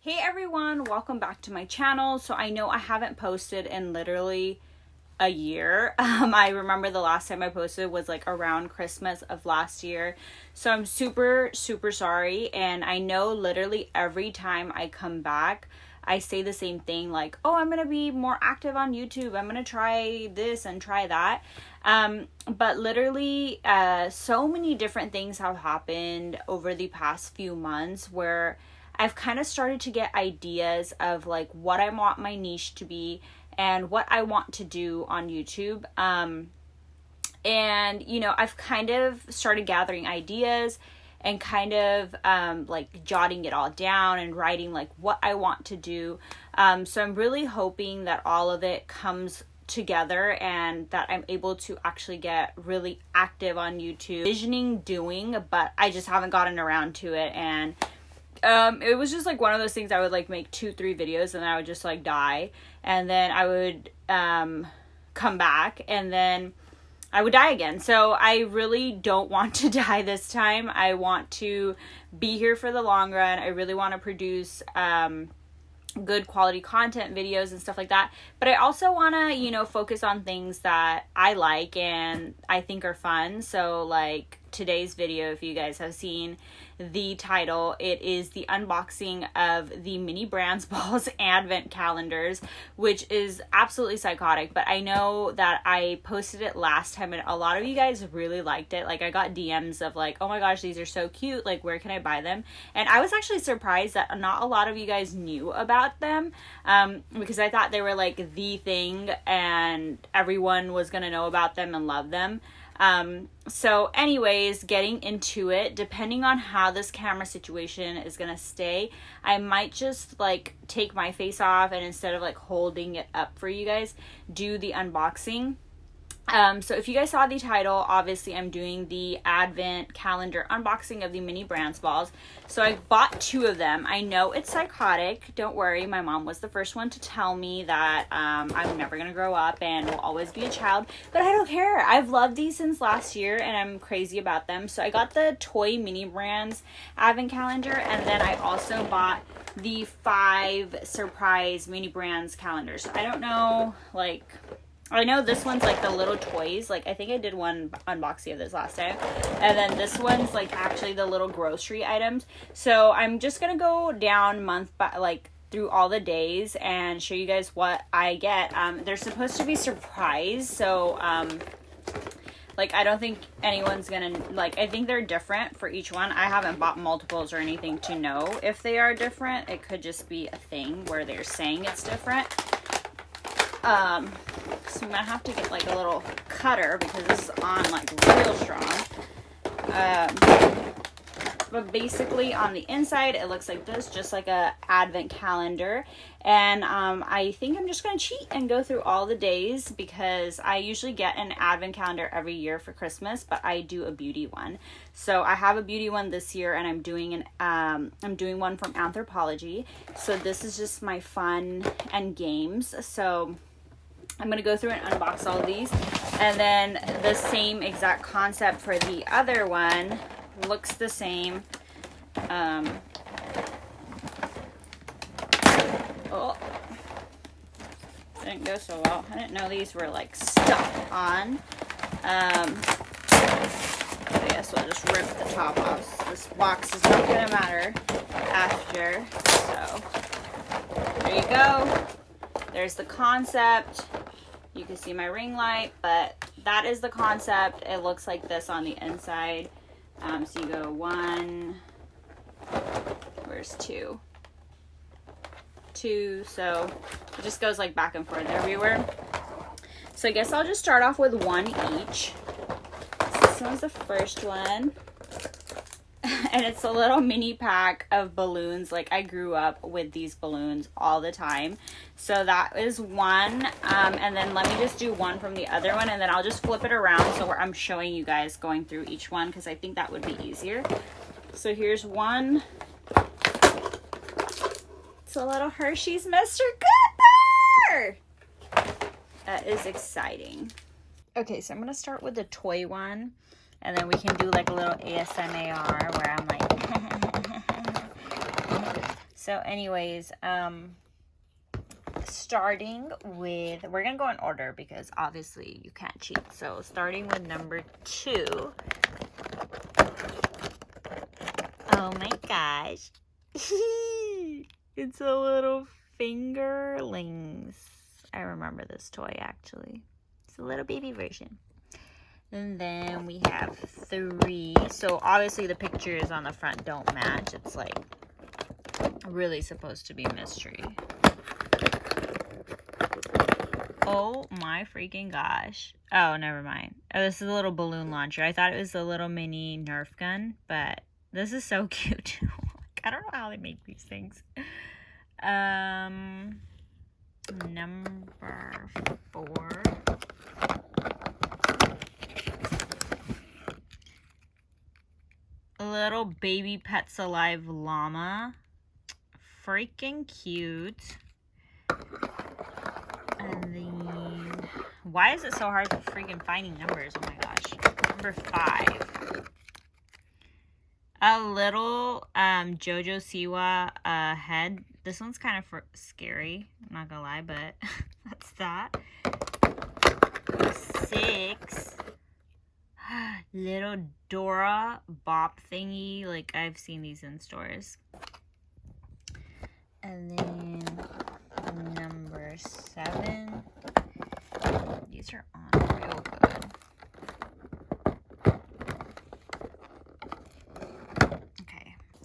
Hey everyone, welcome back to my channel. So I know I haven't posted in literally a year. I remember the last time I posted was like around Christmas of last year. So I'm super sorry, and I know literally every time I come back I say the same thing, like, oh, I'm gonna be more active on YouTube, I'm gonna try this and try that. But literally so many different things have happened over the past few months where I've kind of started to get ideas of like what I want my niche to be and what I want to do on YouTube. And you know, I've kind of started gathering ideas and kind of like jotting it all down and writing like what I want to do. So I'm really hoping that all of it comes together and that I'm able to actually get really active on YouTube. Visioning doing, but I just haven't gotten around to it. And it was just like one of those things I would like make 2-3 videos and then I would just like die, and then I would come back and then I would die again. So I really don't want to die this time. I want to be here for the long run. I really want to produce good quality content videos and stuff like that. But I also want to, you know, focus on things that I like and I think are fun. So like today's video, if you guys have seen the title, it is the unboxing of the mini Brands Balls advent calendars, which is absolutely psychotic. But I know that I posted it last time and a lot of you guys really liked it. Like I got DMs of like, oh my gosh, these are so cute, like where can I buy them? And I was actually surprised that not a lot of you guys knew about them, because I thought they were like the thing and everyone was gonna know about them and love them. So anyways, getting into it, depending on how this camera situation is gonna stay, I might just like take my face off and instead of like holding it up for you guys, do the unboxing. So if you guys saw the title, obviously I'm doing the advent calendar unboxing of the mini Brands Balls. So I bought 2 of them. I know it's psychotic. Don't worry. My mom was the first one to tell me that I'm never going to grow up and will always be a child. But I don't care. I've loved these since last year and I'm crazy about them. So I got the toy mini Brands advent calendar, and then I also bought the 5 surprise mini Brands calendars. I don't know, like, I know this one's like the little toys. Like I think I did one unboxing of this last time. And then this one's like actually the little grocery items. So I'm just going to go down month by like through all the days and show you guys what I get. They're supposed to be surprise. So like I don't think anyone's going to like, I think they're different for each one. I haven't bought multiples or anything to know if they are different. It could just be a thing where they're saying it's different. So I'm gonna have to get like a little cutter because this is on like real strong. But basically on the inside it looks like this, just like a advent calendar. And I think I'm just gonna cheat and go through all the days because I usually get an advent calendar every year for Christmas, but I do a beauty one. So I have a beauty one this year, and I'm doing one from Anthropology. So this is just my fun and games. So I'm going to go through and unbox all of these. And then the same exact concept for the other one. Looks the same. Oh, didn't go so well. I didn't know these were like stuck on. I guess we'll just rip the top off. This box is not going to matter after. So there you go. There's the concept. You can see my ring light, but that is the concept. It looks like this on the inside. So you go 1, where's 2? 2, so it just goes like back and forth everywhere. So I guess I'll just start off with 1 each. So this one's the first one. And it's a little mini pack of balloons. Like I grew up with these balloons all the time. So that is 1. And then let me just do 1 from the other one, and then I'll just flip it around so where I'm showing you guys going through each one because I think that would be easier. So here's 1. It's a little Hershey's Mr. Cooper. That is exciting. Okay, so I'm going to start with the toy one. And then we can do like a little ASMR where I'm like So anyways, starting with, we're gonna go in order because obviously you can't cheat. So starting with number 2. Oh my gosh. It's a little Fingerlings. I remember this toy actually. It's a little baby version. And then we have 3. So obviously the pictures on the front don't match. It's like really supposed to be mystery. Oh my freaking gosh. Oh, never mind. Oh, this is a little balloon launcher. I thought it was a little mini Nerf gun, but this is so cute. I don't know how they make these things. Number 4. A little baby Pets Alive llama. Freaking cute. And then, why is it so hard for freaking finding numbers? Oh my gosh. Number 5. A little JoJo Siwa head. This one's kind of scary. I'm not gonna lie, but that's that. 6. Little Dora bop thingy. Like, I've seen these in stores. And then number 7. These are on real good.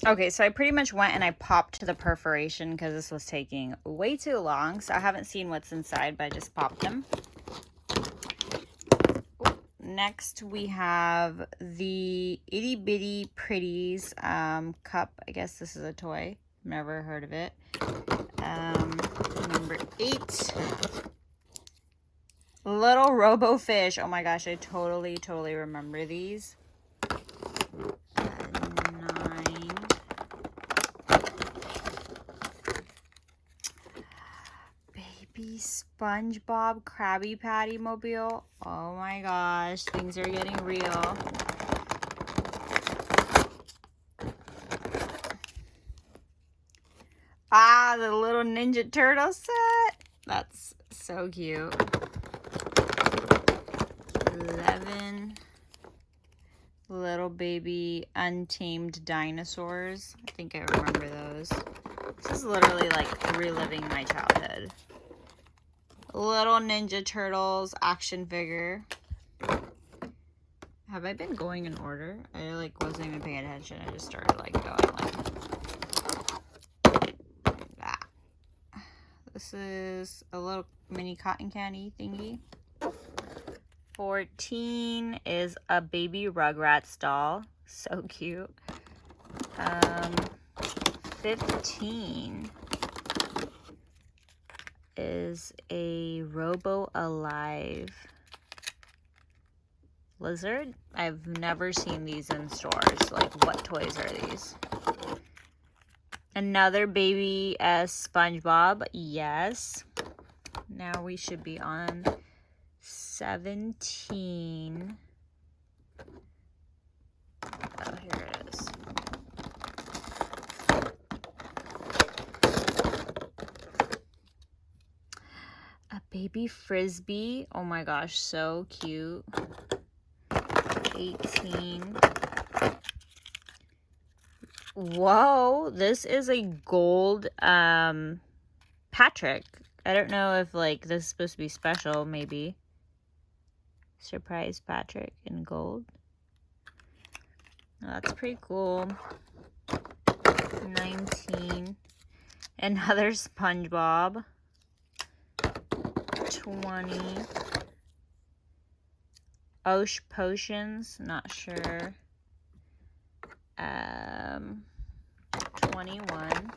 Okay, so I pretty much went and I popped the perforation because this was taking way too long. So I haven't seen what's inside, but I just popped them. Next, we have the Itty Bitty Pretties cup. I guess this is a toy. Never heard of it. Number 8. Little Robo Fish. Oh my gosh, I totally remember these. 9. Baby Spongebob Krabby Patty Mobile. Oh my gosh, things are getting real. Ah, the little Ninja Turtle set. That's so cute. 11. Little baby Untamed Dinosaurs. I think I remember those. This is literally like reliving my childhood. Little Ninja Turtles action figure. Have I been going in order? I like wasn't even paying attention. I just started like going like that. This is a little mini cotton candy thingy. 14 is a baby Rugrats doll. So cute. 15 is a Robo Alive lizard. I've never seen these in stores. Like, what toys are these? Another baby SpongeBob. Yes. Now we should be on 17. Oh, here it is. A baby Frisbee. Oh my gosh, so cute. 18. Whoa, this is a gold Patrick. I don't know if like this is supposed to be special, maybe. Surprise Patrick in gold. Oh, that's pretty cool. 19. Another SpongeBob. 20. Osh Potions, not sure. 21.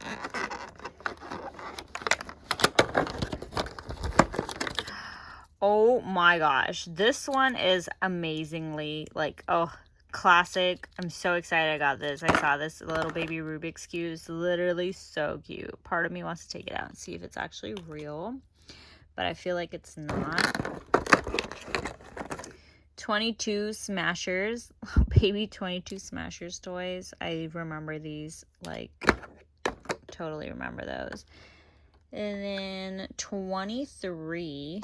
Oh my gosh, this one is amazingly like, oh, classic. I'm so excited I got this. I saw this little baby Rubik's Cube. It's literally so cute. Part of me wants to take it out and see if it's actually real, but I feel like it's not. 22 Smashers, baby 22 Smashers toys. I remember these like totally remember those. And then 23.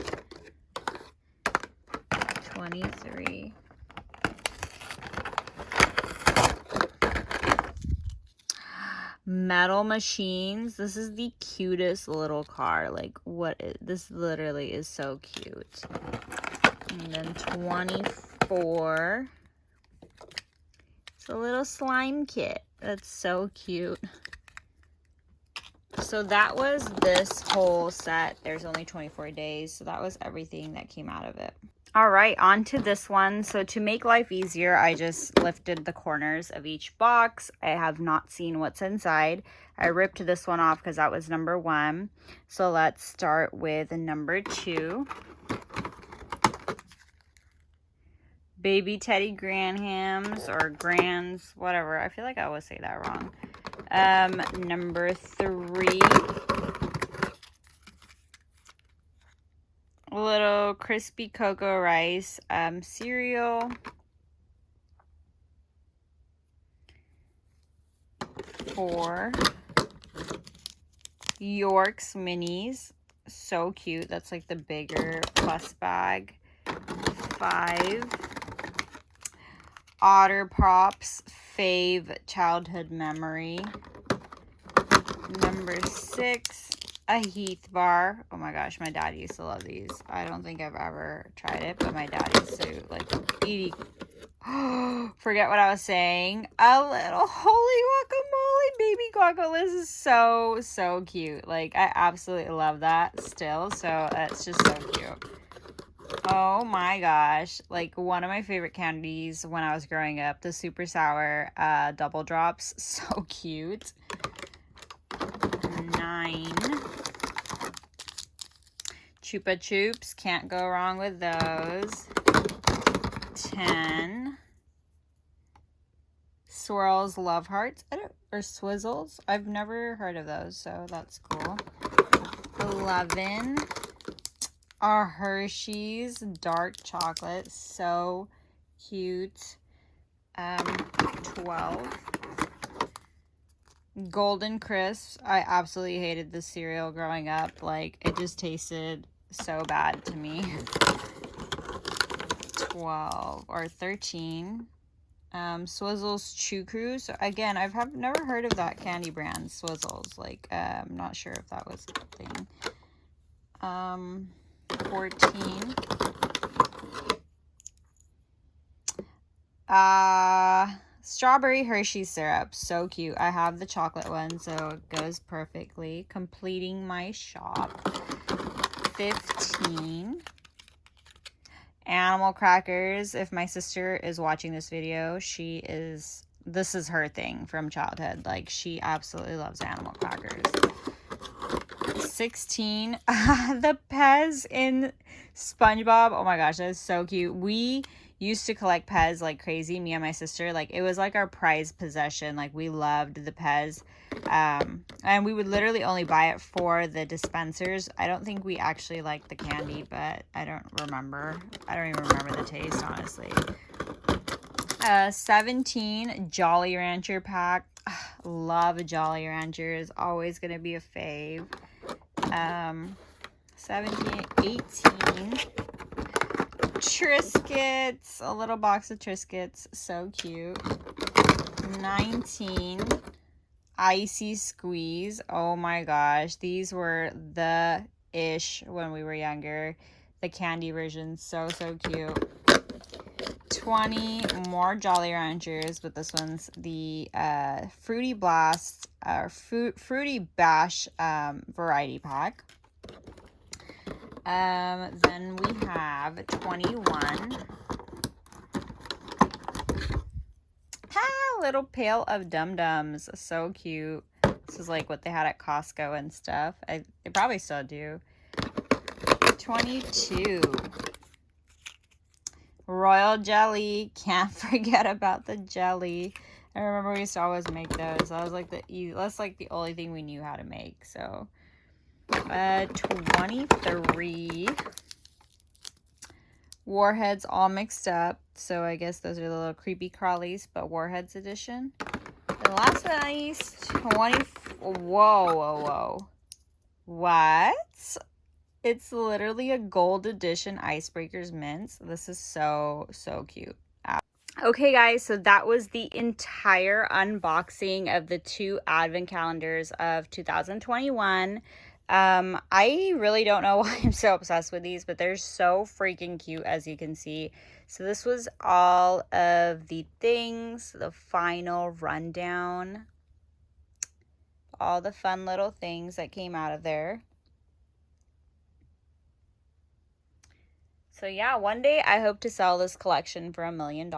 Metal Machines. This is the cutest little car. Like, this literally is so cute. And then 24. It's a little slime kit. That's so cute. So that was this whole set. There's only 24 days. So that was everything that came out of it. All right, on to this one. So to make life easier, I just lifted the corners of each box. I have not seen what's inside. I ripped this one off because that was number 1. So let's start with number 2. Baby Teddy Granhams or Grands, whatever. I feel like I always say that wrong. Number 3. A little crispy cocoa rice cereal. 4. York's Minis. So cute. That's like the bigger plus bag. 5. Otter Pops Fave Childhood Memory. Number 6. A Heath bar. Oh my gosh, my dad used to love these. I don't think I've ever tried it, but my dad used to like eat. Forget what I was saying. A little holy guacamole, baby guacamole. This is so cute. Like, I absolutely love that still. So it's just so cute. Oh my gosh. Like, one of my favorite candies when I was growing up, the super sour double drops. So cute. 9. Chupa Chups, can't go wrong with those. 10. Swirls Love Hearts, or Swizzles. I've never heard of those, so that's cool. 11. Our Hershey's dark chocolate, so cute. 12. Golden Crisps. I absolutely hated this cereal growing up. Like, it just tasted so bad to me. 12 or 13. Swizzles Chew Crew. So again, I've never heard of that candy brand, Swizzles. Like, I'm not sure if that was a thing. 14. Strawberry Hershey syrup. So cute. I have the chocolate one, so it goes perfectly. Completing my shop. 15. Animal crackers. If my sister is watching this video, this is her thing from childhood. Like, she absolutely loves animal crackers. 16. The Pez in Spongebob. Oh my gosh, that is so cute. We used to collect Pez like crazy, me and my sister. Like, it was like our prized possession. Like, we loved the Pez. And we would literally only buy it for the dispensers. I don't think we actually liked the candy, but I don't remember. I don't even remember the taste, honestly. 17. Jolly Rancher pack. Love Jolly Ranchers. Always gonna be a fave. 17. 18. Triscuits. A little box of Triscuits. So cute. 19. Icy Squeeze. Oh my gosh. These were the ish when we were younger. The candy version. So cute. 20. More Jolly Ranchers, but this one's the Fruity Blast, Fruity Bash variety pack. Then we have 21. Little pail of Dum-Dums. So cute. This is like what they had at Costco and stuff. They probably still do. 22. Royal Jelly. Can't forget about the jelly. I remember we used to always make those. That was like that's like the only thing we knew how to make. So 23. Warheads all mixed up. So I guess those are the little creepy crawlies, but Warheads edition. And last but not least, Whoa. What? It's literally a gold edition Icebreakers mints. This is so cute. Okay, guys, so that was the entire unboxing of the 2 advent calendars of 2021. I really don't know why I'm so obsessed with these, but they're so freaking cute, as you can see. So this was all of the things, the final rundown, all the fun little things that came out of there. So yeah, one day I hope to sell this collection for $1 million.